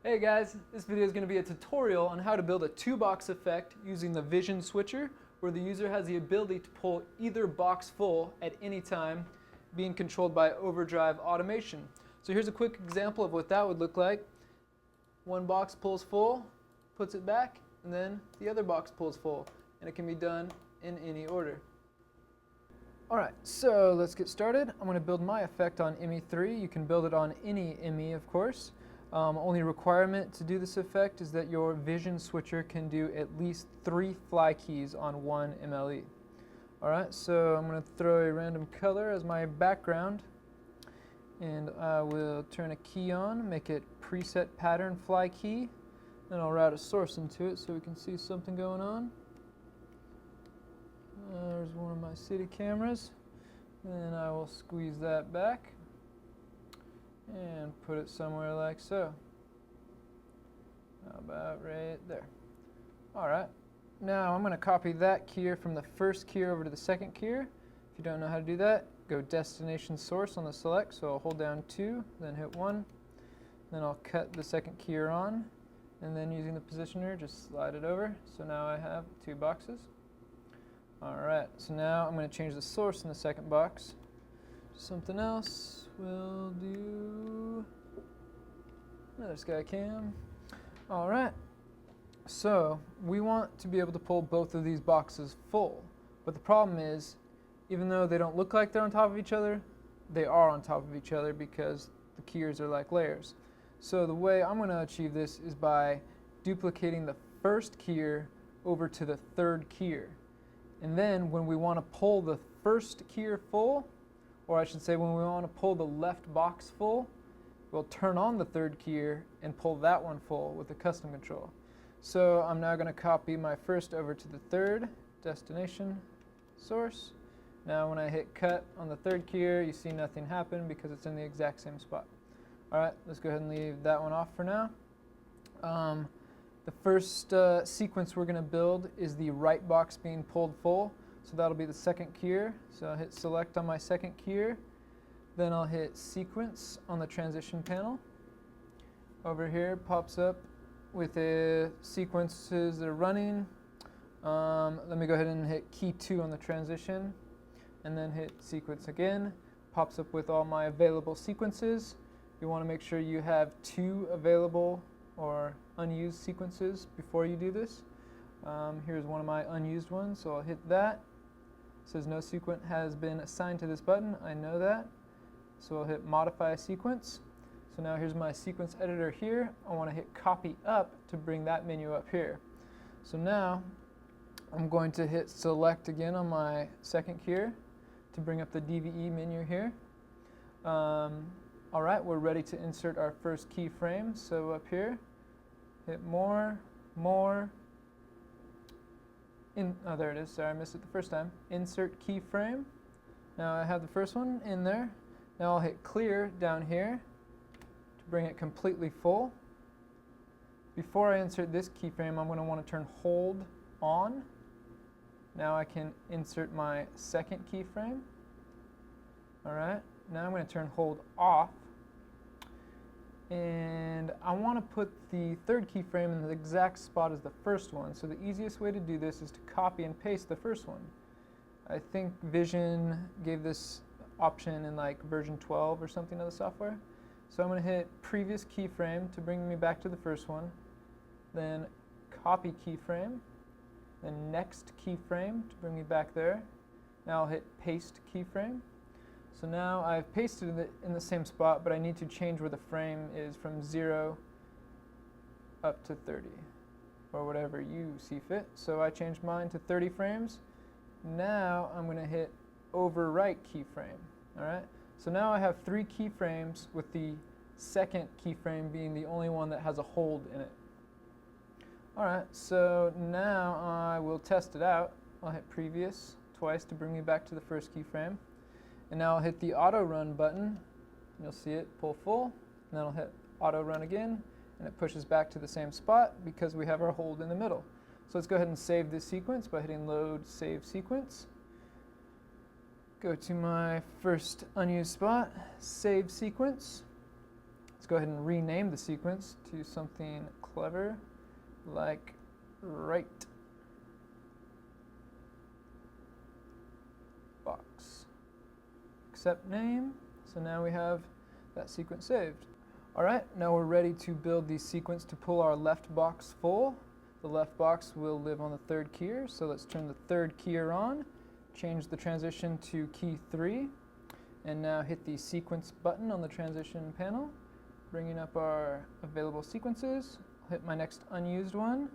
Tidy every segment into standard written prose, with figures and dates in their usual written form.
Hey guys, this video is going to be a tutorial on how to build a two-box effect using the vision switcher, where the user has the ability to pull either box full at any time, being controlled by overdrive automation. So here's a quick example of what that would look like. One box pulls full, puts it back, and then the other box pulls full, and it can be done in any order. Alright, so let's get started. I'm going to build my effect on ME3. You can build it on any ME, of course. Only requirement to do this effect is that your vision switcher can do at least 3 fly keys on one MLE. Alright, so I'm going to throw a random color as my background, and I will turn a key on, make it preset pattern fly key, and I'll route a source into it so we can see something going on. There's one of my city cameras, and I will squeeze that back and put it somewhere like so. How about right there? Alright, now I'm going to copy that keyer from the first keyer over to the second keyer. If you don't know how to do that, go destination source on the select, so I'll hold down 2, then hit 1, then I'll cut the second keyer on, and then using the positioner just slide it over, so now I have 2 boxes. Alright, so now I'm going to change the source in the second box. Something else. We'll do another sky cam. Alright, so we want to be able to pull both of these boxes full, but the problem is, even though they don't look like they're on top of each other, they are on top of each other because the keyers are like layers. So the way I'm going to achieve this is by duplicating the first keyer over to the third keyer. And then when we want to pull the first keyer full, or I should say when we want to pull the left box full, we'll turn on the third keyer and pull that one full with the custom control. So I'm now going to copy my first over to the third, destination, source. Now when I hit cut on the third keyer, you see nothing happen because it's in the exact same spot. Alright, let's go ahead and leave that one off for now. The first sequence we're going to build is the right box being pulled full. So that'll be the second keyer. So I'll hit select on my second keyer. Then I'll hit sequence on the transition panel. Over here pops up with the sequences that are running. Let me go ahead and hit key 2 on the transition and then hit sequence again. Pops up with all my available sequences. You want to make sure you have 2 available or unused sequences before you do this. Here's one of my unused ones, so I'll hit that. It says no sequence has been assigned to this button. I know that. So I'll hit modify sequence. So now here's my sequence editor here. I want to hit copy up to bring that menu up here. So now I'm going to hit select again on my second keyer to bring up the DVE menu here. Alright, we're ready to insert our first keyframe. So up here, hit more, oh, there it is. Sorry, I missed it the first time. Insert keyframe. Now I have the first one in there. Now I'll hit clear down here to bring it completely full. Before I insert this keyframe, I'm going to want to turn hold on. Now I can insert my second keyframe. Alright, now I'm going to turn hold off. And I want to put the third keyframe in the exact spot as the first one. So the easiest way to do this is to copy and paste the first one. I think Vision gave this option in like version 12 or something of the software. So I'm going to hit previous keyframe to bring me back to the first one. Then copy keyframe. Then next keyframe to bring me back there. Now I'll hit paste keyframe. So now I've pasted it in the same spot, but I need to change where the frame is from 0 up to 30, or whatever you see fit. So I changed mine to 30 frames. Now I'm going to hit overwrite keyframe. Alright, so now I have 3 keyframes, with the second keyframe being the only one that has a hold in it. Alright, so now I will test it out. I'll hit previous twice to bring me back to the first keyframe. And now I'll hit the auto run button. You'll see it pull full. And then I'll hit auto run again, and it pushes back to the same spot because we have our hold in the middle. So let's go ahead and save this sequence by hitting load save sequence. Go to my first unused spot, save sequence. Let's go ahead and rename the sequence to something clever like right box. Accept name. So now we have that sequence saved. Alright, now we're ready to build the sequence to pull our left box full. The left box will live on the third keyer, so let's turn the third keyer on, change the transition to key 3, and now hit the sequence button on the transition panel, bringing up our available sequences. I'll hit my next unused one,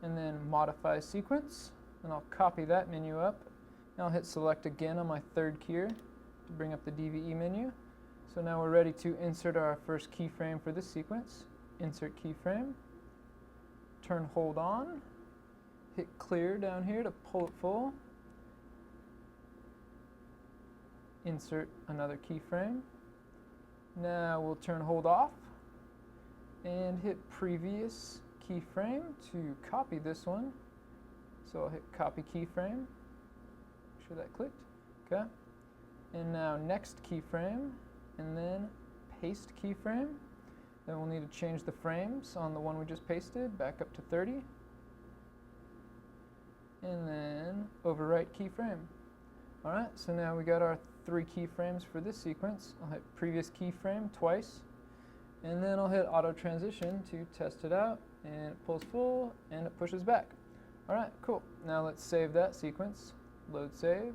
and then modify sequence, and I'll copy that menu up. Now I'll hit select again on my third keyer to bring up the DVE menu. So now we're ready to insert our first keyframe for this sequence. Insert keyframe, turn hold on, hit clear down here to pull it full, insert another keyframe. Now we'll turn hold off and hit previous keyframe to copy this one. So I'll hit copy keyframe, make sure that clicked, okay. And now next keyframe, and then paste keyframe. Then we'll need to change the frames on the one we just pasted back up to 30. And then overwrite keyframe. Alright, so now we got our 3 keyframes for this sequence. I'll hit previous keyframe twice, and then I'll hit auto transition to test it out, and it pulls full and it pushes back. Alright, cool. Now let's save that sequence. Load save,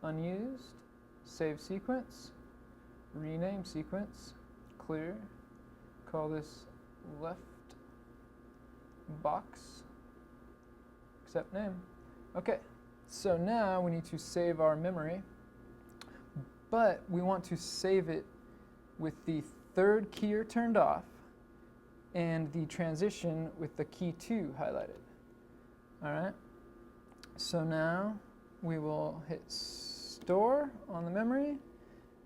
unused, save sequence, rename sequence, clear, call this left box, accept name. Okay, so now we need to save our memory, but we want to save it with the third keyer turned off and the transition with the key 2 highlighted. Alright, so now we will hit store on the memory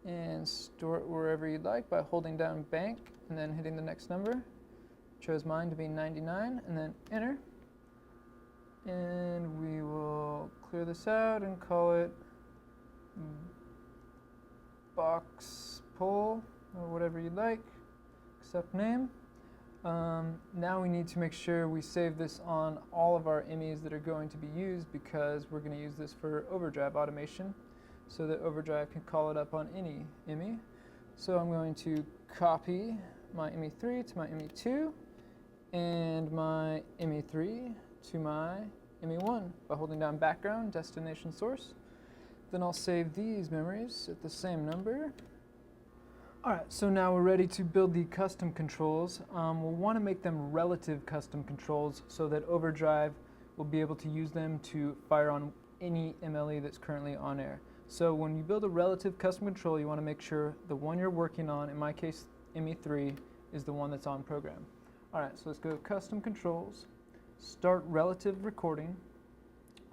and store it wherever you'd like by holding down bank and then hitting the next number. Chose mine to be 99 and then enter. And we will clear this out and call it box pull or whatever you'd like. Accept name. Now we need to make sure we save this on all of our IMEs that are going to be used, because we're going to use this for overdrive automation, so that overdrive can call it up on any IME. So I'm going to copy my IME3 to my IME2 and my IME3 to my IME1 by holding down background, destination source. Then I'll save these memories at the same number. Alright, so now we're ready to build the custom controls. We'll want to make them relative custom controls so that overdrive will be able to use them to fire on any MLE that's currently on air. So when you build a relative custom control, you want to make sure the one you're working on, in my case IME3, is the one that's on program. Alright, so let's go custom controls, start relative recording.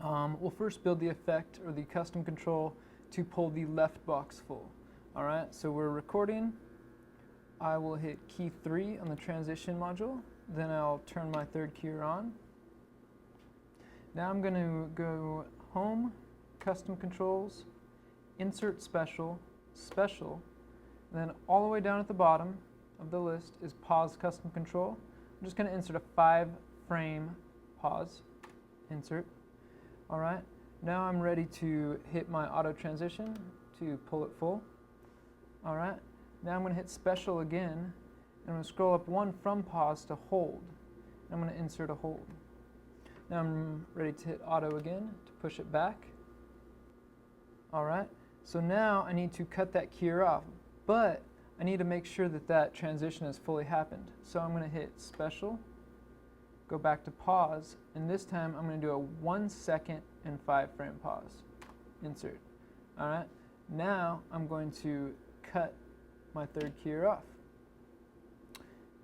We'll first build the effect or the custom control to pull the left box full. Alright, so we're recording. I will hit key 3 on the transition module, then I'll turn my third keyer on. Now I'm going to go home, custom controls, insert special, special, and then all the way down at the bottom of the list is pause custom control. I'm just going to insert a 5-frame pause, insert. Alright, now I'm ready to hit my auto transition to pull it full. Alright, now I'm going to hit special again, and I'm going to scroll up 1 from pause to hold. I'm going to insert a hold. Now I'm ready to hit auto again to push it back. Alright, so now I need to cut that keyer off, but I need to make sure that that transition has fully happened. So I'm going to hit special, go back to pause, and this time I'm going to do a 1 second and 5-frame pause. Insert. Alright, now I'm going to cut my third keyer off.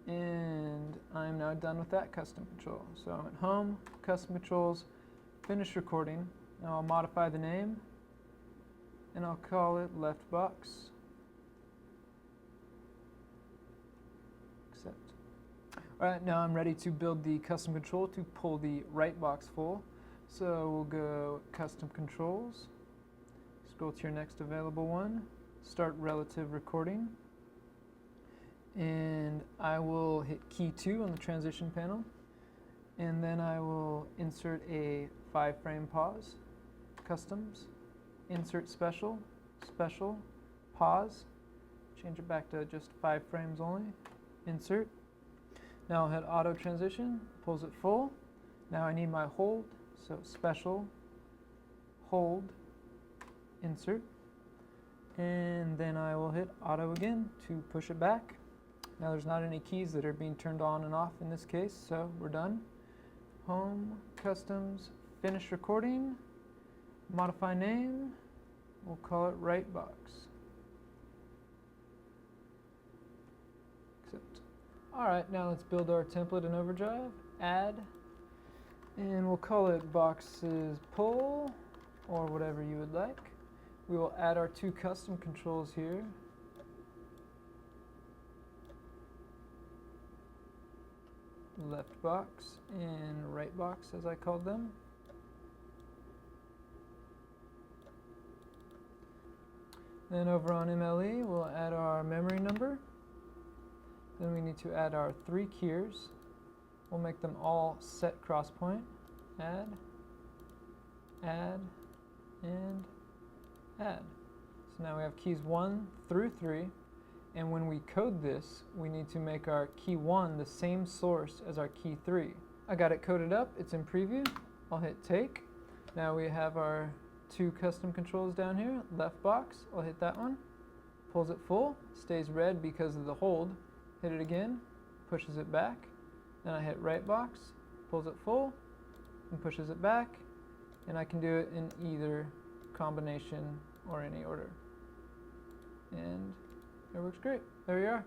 And I'm now done with that custom control. So I'm at home, custom controls, finish recording. Now I'll modify the name, and I'll call it left box. Accept. Alright, now I'm ready to build the custom control to pull the right box full. So we'll go custom controls, scroll to your next available one, start relative recording, And I will hit key 2 on the transition panel, and then I will insert a 5-frame pause, customs, insert special, special, pause, change it back to just 5 frames only, insert. Now I'll hit auto transition, pulls it full. Now I need my hold, so special, hold, insert, and then I will hit auto again to push it back. Now there's not any keys that are being turned on and off in this case, so we're done. Home, customs, finish recording, modify name, we'll call it Writebox. Accept. Alright, now let's build our template in Overdrive, add, and we'll call it boxes pull, or whatever you would like. We will add our 2 custom controls here. Left box and right box, as I called them. Then over on MLE, we'll add our memory number. Then we need to add our 3 keys. We'll make them all set cross point. Add, add, and add. So now we have keys 1 through 3. And when we code this, we need to make our key 1 the same source as our key 3. I got it coded up, it's in preview. I'll hit take. Now we have our 2 custom controls down here. Left box, I'll hit that one. Pulls it full, stays red because of the hold. Hit it again, pushes it back. Then I hit right box, pulls it full, and pushes it back. And I can do it in either combination or any order. And it works great. There we are.